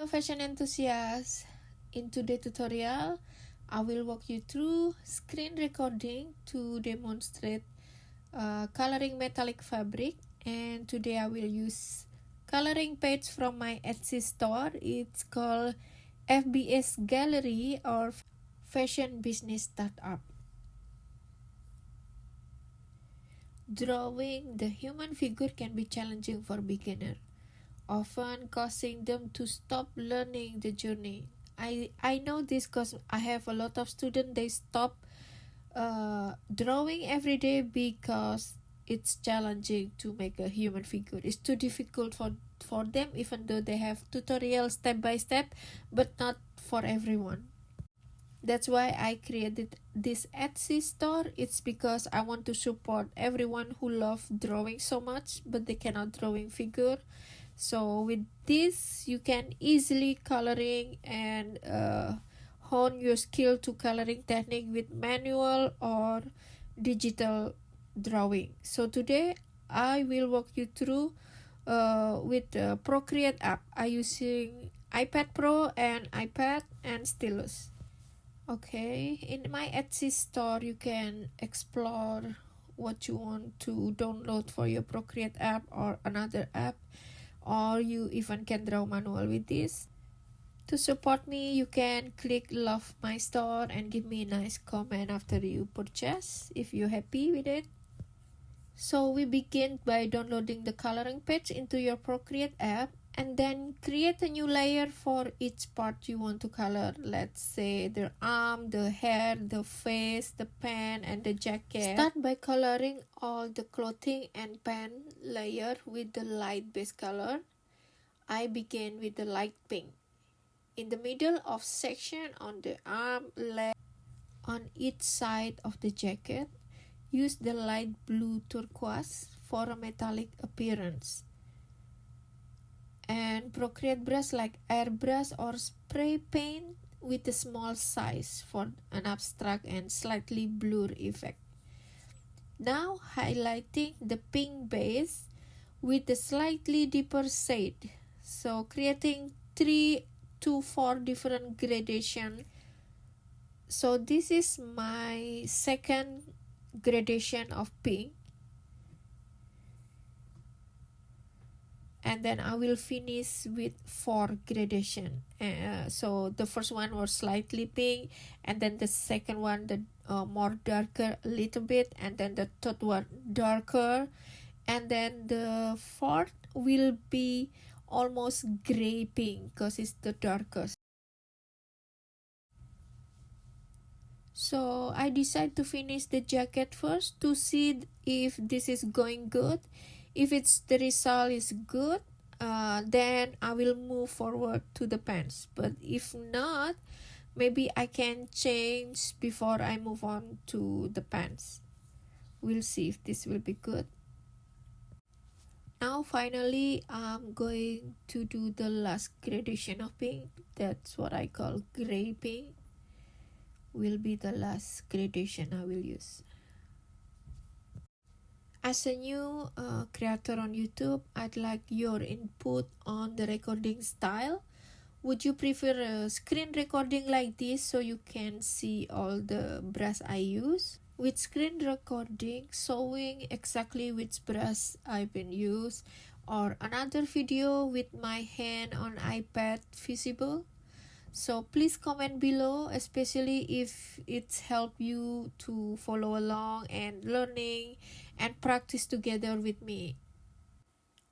Fashion enthusiasts, in today's tutorial I will walk you through screen recording to demonstrate coloring metallic fabric, and today I will use coloring page from my Etsy store. It's called FBS Gallery or Fashion Business Startup. Drawing the human figure can be challenging for beginners, often causing them to stop learning the journey. I know this because I have a lot of students, they stop drawing every day because it's challenging to make a human figure. It's too difficult for them, even though they have tutorials step by step, but not for everyone. That's why I created this Etsy store. It's because I want to support everyone who loves drawing so much but they cannot drawing figure. So with this you can easily coloring and hone your skill to coloring technique with manual or digital drawing. So today I will walk you through with the Procreate app. I using iPad Pro and iPad and stylus. Okay, in my Etsy store you can explore what you want to download for your Procreate app or another app, or you even can draw manual with this. To support me, you can click love my store and give me a nice comment after you purchase if you're happy with it. So we begin by downloading the coloring page into your Procreate app, and then create a new layer for each part you want to color. Let's say the arm, the hair, the face, the pants, and the jacket. Start by coloring all the clothing and pant layer with the light base color. I begin with the light pink. In the middle of section on the arm, leg, on each side of the jacket, use the light blue turquoise for a metallic appearance. And Procreate brush like airbrush or spray paint with a small size for an abstract and slightly blur effect. Now highlighting the pink base with a slightly deeper shade. So creating 3 to 4 different gradation. So this is my second gradation of pink. And then I will finish with 4 gradation. So the first one was slightly pink, and then the second one the more darker a little bit, and then the third one darker, and then the fourth will be almost gray pink because it's the darkest. So I decide to finish the jacket first to see if this is going good. If it's the result is good, then I will move forward to the pants. But if not, maybe I can change before I move on to the pants. We'll see if this will be good. Now finally I'm going to do the last gradation of pink. That's what I call gray pink. Will be the last gradation I will use. As a new creator on YouTube, I'd like your input on the recording style. Would you prefer a screen recording like this so you can see all the brush I use? With screen recording, showing exactly which brush I've been used, or another video with my hand on iPad visible? So please comment below, especially if it's helped you to follow along and learning and practice together with me.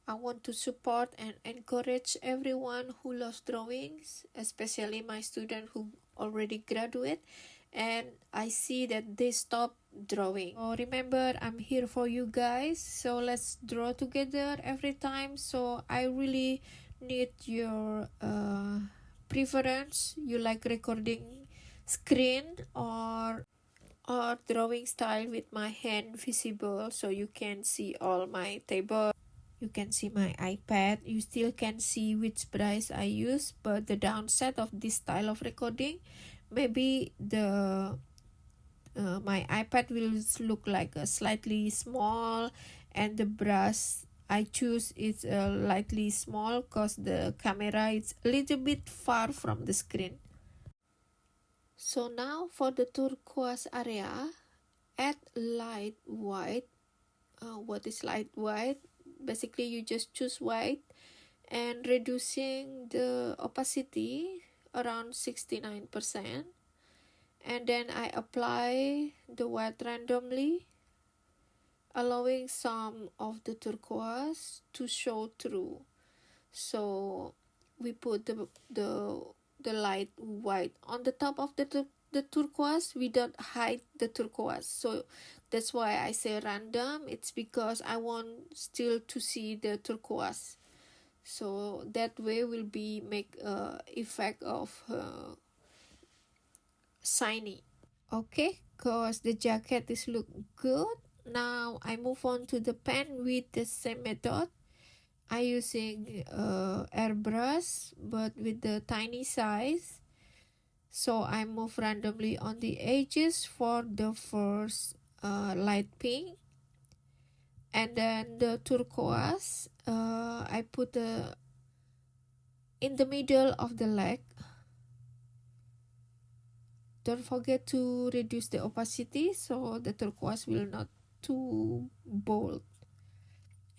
I want to support and encourage everyone who loves drawings, especially my students who already graduate and I see that they stop drawing. So remember, I'm here for you guys, so let's draw together every time. So I really need your preference. You like recording screen or drawing style with my hand visible, so you can see all my table, you can see my iPad, you still can see which brush I use. But the downside of this style of recording, maybe the my iPad will look like a slightly small and the brush I choose it's lightly small because the camera is a little bit far from the screen. So now for the turquoise area, add light white. What is light white? Basically you just choose white and reducing the opacity around 69%, and then I apply the white randomly, allowing some of the turquoise to show through. So we put the light white on the top of the turquoise. We don't hide the turquoise, so that's why I say random. It's because I want still to see the turquoise, so that way will be make effect of shiny. Okay, cause the jacket is look good. Now I move on to the pen with the same method. I using airbrush but with the tiny size. So I move randomly on the edges for the first light pink, and then the turquoise I put in the middle of the leg. Don't forget to reduce the opacity so the turquoise will not too bold.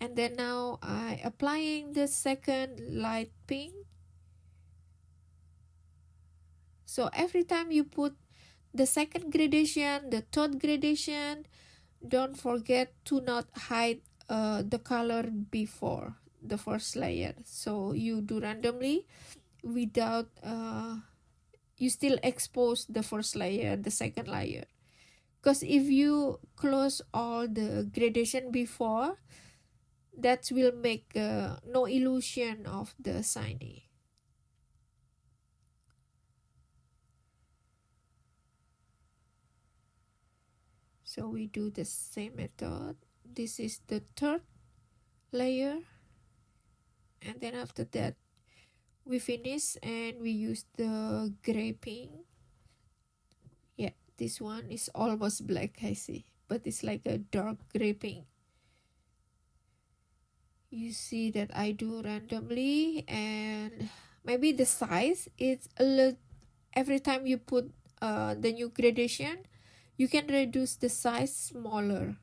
And then now I applying the second light pink. So every time you put the second gradation, the third gradation, don't forget to not hide the color before the first layer. So you do randomly without you still expose the first layer, the second layer. Because if you close all the gradation before, that will make no illusion of the shiny. So we do the same method. This is the third layer, and then after that we finish and we use the gray pink. Yeah, this one is almost black, I see, but it's like a dark gray pink. You see that I do randomly, and maybe the size is a little, every time you put the new gradation, you can reduce the size smaller.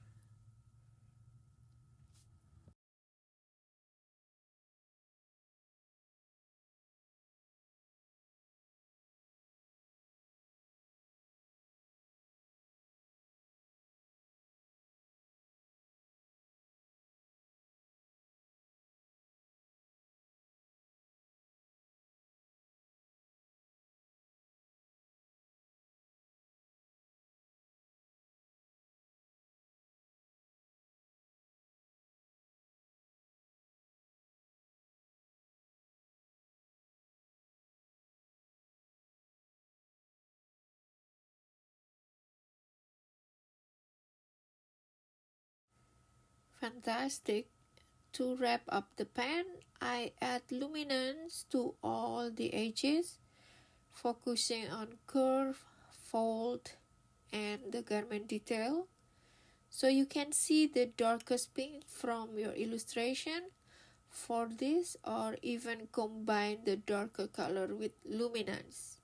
Fantastic. To wrap up the pen, I add luminance to all the edges, focusing on curve, fold, and the garment detail. So you can see the darkest pink from your illustration for this, or even combine the darker color with luminance.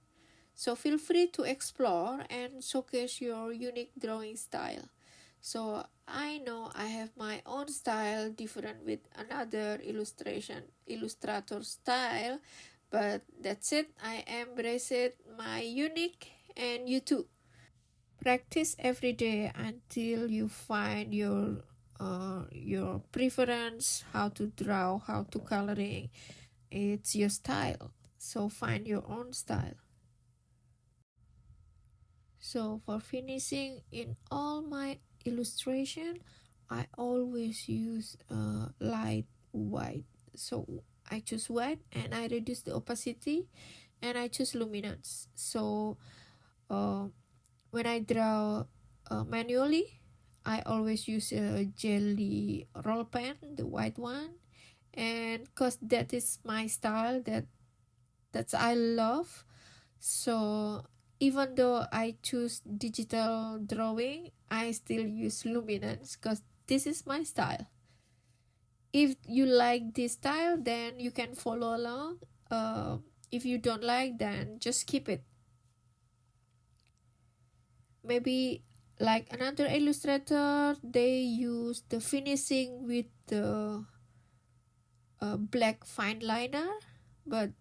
So feel free to explore and showcase your unique drawing style. So I know I have my own style different with another illustrator style, but that's it. I embrace it, my unique, and you too. Practice every day until you find your preference, how to draw, how to coloring. It's your style. So find your own style. So for finishing in all my illustration, I always use light white. So I choose white and I reduce the opacity, and I choose luminance. So uh, when I draw manually, I always use a jelly roll pen, the white one, and cause that is my style, that's I love. So even though I choose digital drawing, I still use luminance because this is my style. If you like this style, then you can follow along. If you don't like, then just skip it. Maybe like another illustrator, they use the finishing with the black fine liner, but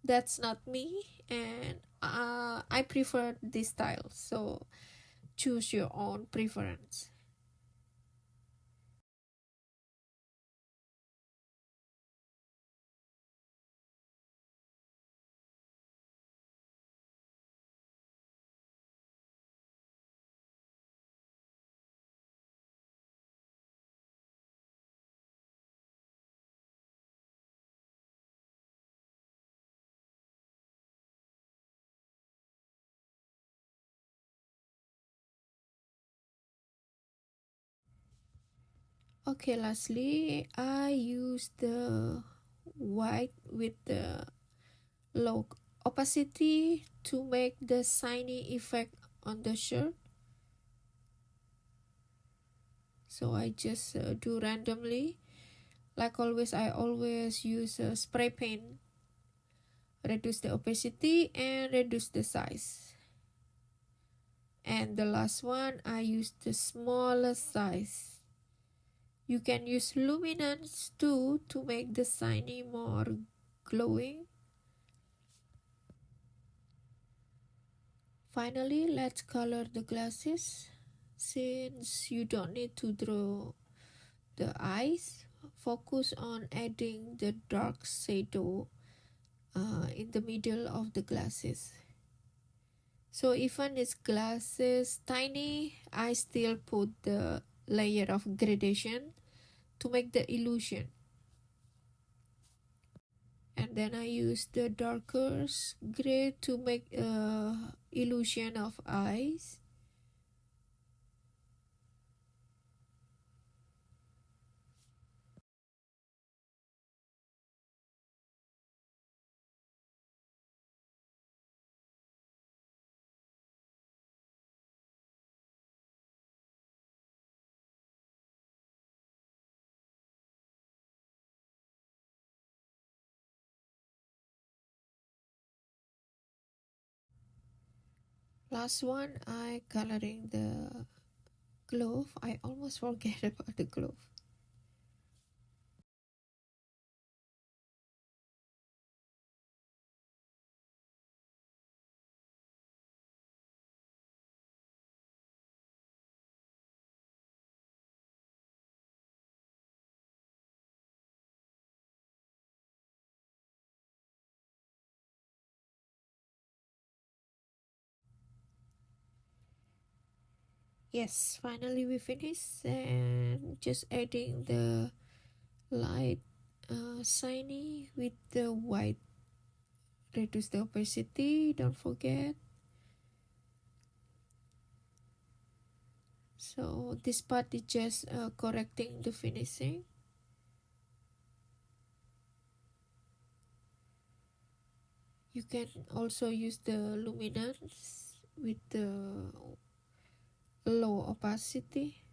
that's not me, and I prefer this style. So choose your own preference. Okay, lastly, I use the white with the low opacity to make the shiny effect on the shirt. So I just do randomly. Like always, I always use spray paint, reduce the opacity and reduce the size. And the last one, I use the smallest size. You can use luminance too to make the shiny more glowing. Finally, let's color the glasses. Since you don't need to draw the eyes, focus on adding the dark shadow in the middle of the glasses. So even this glass is tiny, I still put the layer of gradation to make the illusion. And then I use the darker gray to make illusion of eyes. Last one, I coloring the glove. I almost forget about the glove. Yes, finally we finished, and just adding the light shiny with the white. Reduce the opacity, don't forget. So this part is just correcting the finishing. You can also use the luminance with the low opacity.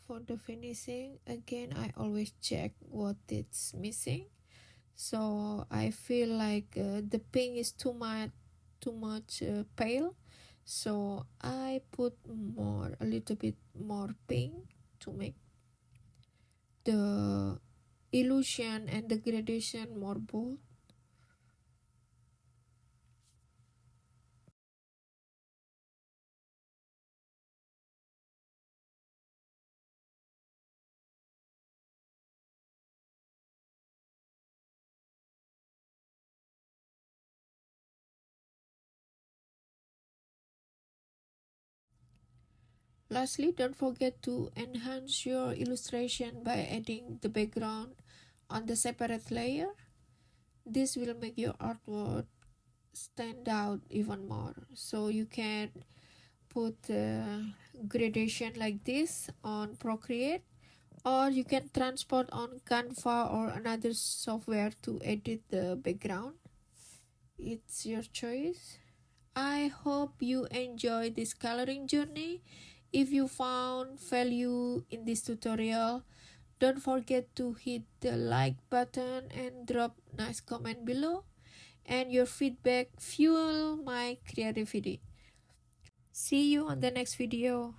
For the finishing, again, I always check what it's missing. So I feel like the pink is too much pale. So I put a little bit more pink to make the illusion and the gradation more bold. Lastly, don't forget to enhance your illustration by adding the background on the separate layer. This will make your artwork stand out even more. So you can put gradation like this on Procreate, or you can transport on Canva or another software to edit the background. It's your choice. I hope you enjoy this coloring journey. If you found value in this tutorial, don't forget to hit the like button and drop nice comment below. And your feedback fuel my creativity. See you on the next video.